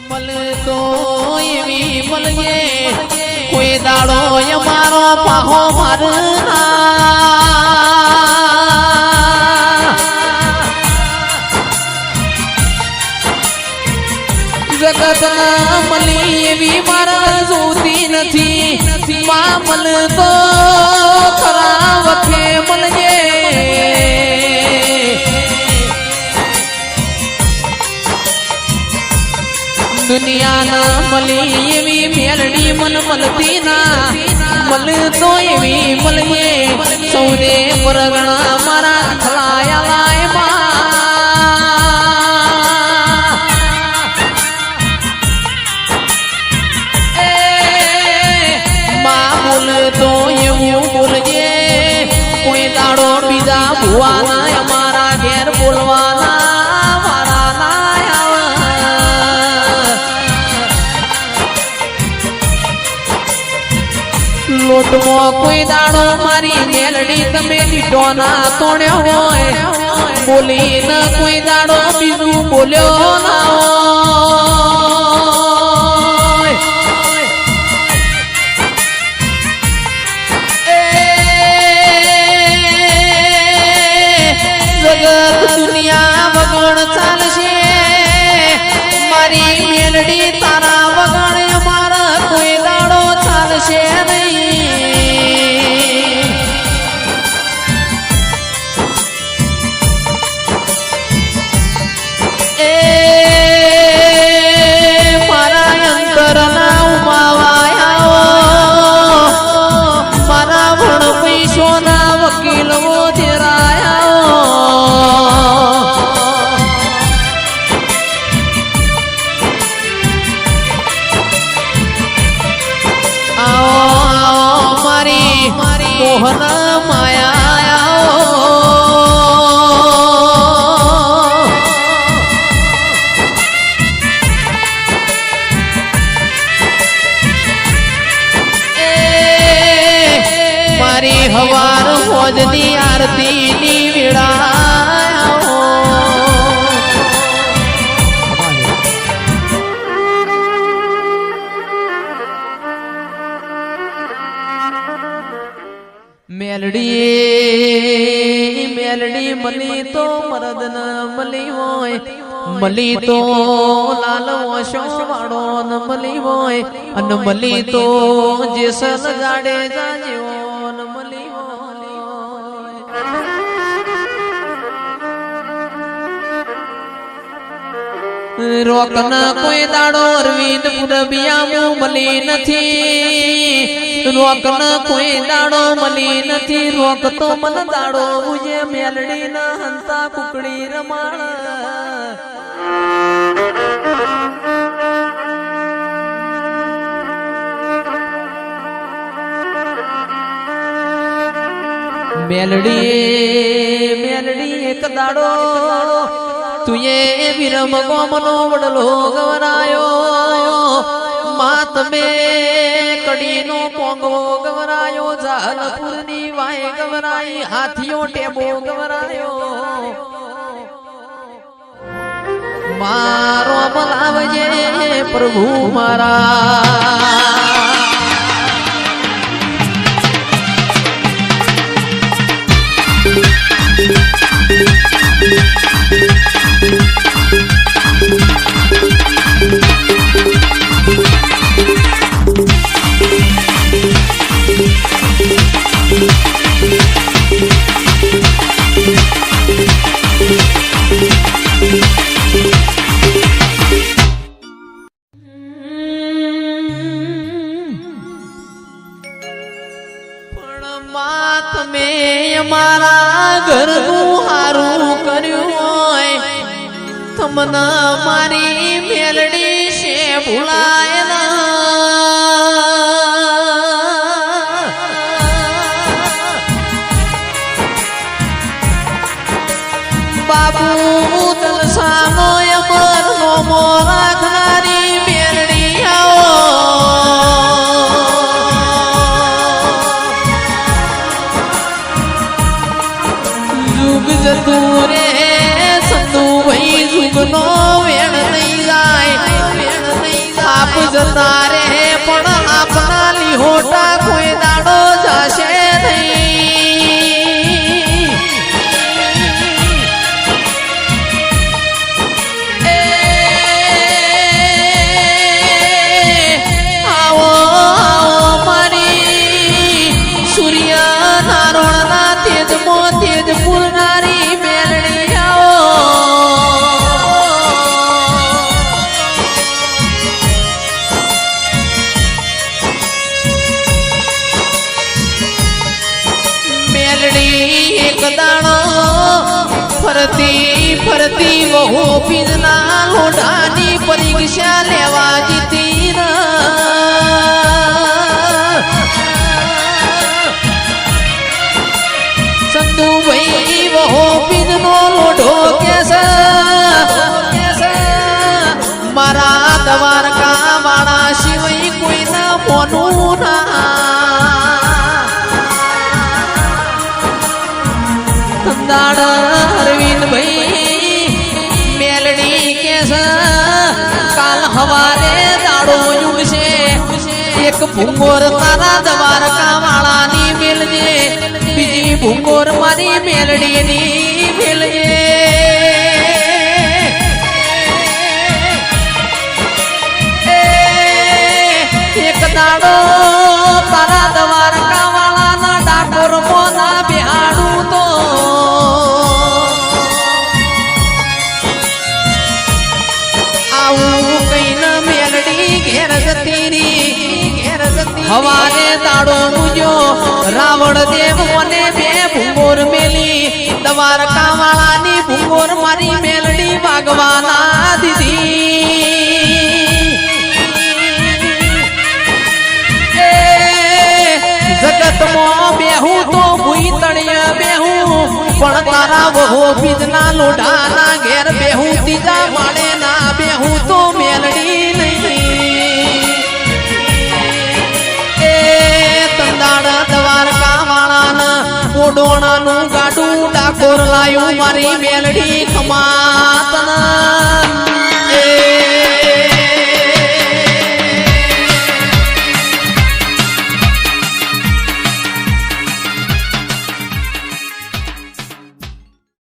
મળતો એવી મળીએ કોઈ દાડો અમારો પાહો મારના જગતના મળી એવી મારા જોતી નથી માં મળતો ખરા વખે મળીએ દુનિયાના મળી એવી મેલડી મન મળતી ના મળતો એવી મળીએ સૌદે પરગણા મારા ખલાયા તો એવું બોલજે કોઈ દાડો બીજા ભુવાના અમારા ઘેર બોલવાના મારા ના લોટમાં કોઈ દાડો મારી મેલડી તમે લીટો ના તોડ્યો હોય બોલીને કોઈ દાડો બીજું બોલ્યો ના દુનિયા વગણ ચાલશે મારી મેલડી તારા વગણ અમારા કોઈ દાડો ચાલશે નહીં એ મારા અંતરના ઉમાવાયા મારા ભણ પૈસોના વકીલો મોહન માયા મારી હવાર હોજની આરતી ની વેળા મેલડી મેલડી મળી તો મરદ ન મળી હોય મળી તો લાલ ઓશો વાળો ન મળી હોય અને મળી તો જેસલ જાડેજા જેવો ન મળી હોય રોકના કોઈ દાડો અરવિંદ પુરબિયા મળી નથી રોકના કોઈ દાડો મળી નથી રોક તો મન દાડો મુજે મેલડી ના હંતા કુકડી રમાણ મેલડી મેલડી એક દાડો તુએ વિરમ ગોમનો વડલો ગવરાયો માત મે કડીનો પોંગો ગવરાયો જાલપુરની વાય ગવરાઈ હાથીઓ ટેબો ગવરાયો મારો બોલાવજે પ્રભુ મારા મારા ઘરનું હારું કર્યું હોય તમને મારી મેલડી છે ભૂલાય બાબુ દલસાનો અમર નોમો રાખનારી મેલડી આવો જતું રે સંતુ ભાઈ જુગનો વેણ નહીં જાય વેણ પડતી વહુ પીરના લોઢાની પરીક્ષા લેવા જીતી સંતુભાઈ વહુ પીરનો લોઢો કેસે મારા દ્વારકા વાળા સિવાય કોઈના મોનું ના દાડ અરવિંદભાઈ મેલડી કેસ કાલ હવારે દાડો યુગશે એક ભૂંગોર તારા દ્વારકા વાળાની મેલજે બીજી ભૂંગોર મારી મેલડીની મેલજે એક દાડો તારા દ્વારકા વાળાના ડાકોર મોના બિહાડું તો આવું કઈને મેલડી ઘેર જતી હવારે દાડો મુજો રાવણ દેવ મને બે ભૂંગોર મેલી દ્વારકા વાળાની ભૂંગોર મારી મેલડી વાગવાના દીધી જગતમાં બેહું તો ભૂઈ તળિયા બેહું પણ તારા વહુ પીરના લોઢાના ઘેર બેહું ત્રીજા માળે ના બેહું તો મેલડી નહીં એ તંદાડ દ્વારકા વાળાના ઓડોણાનું ગાડું ડાકોર લાયું મારી મેલડી ખમાતના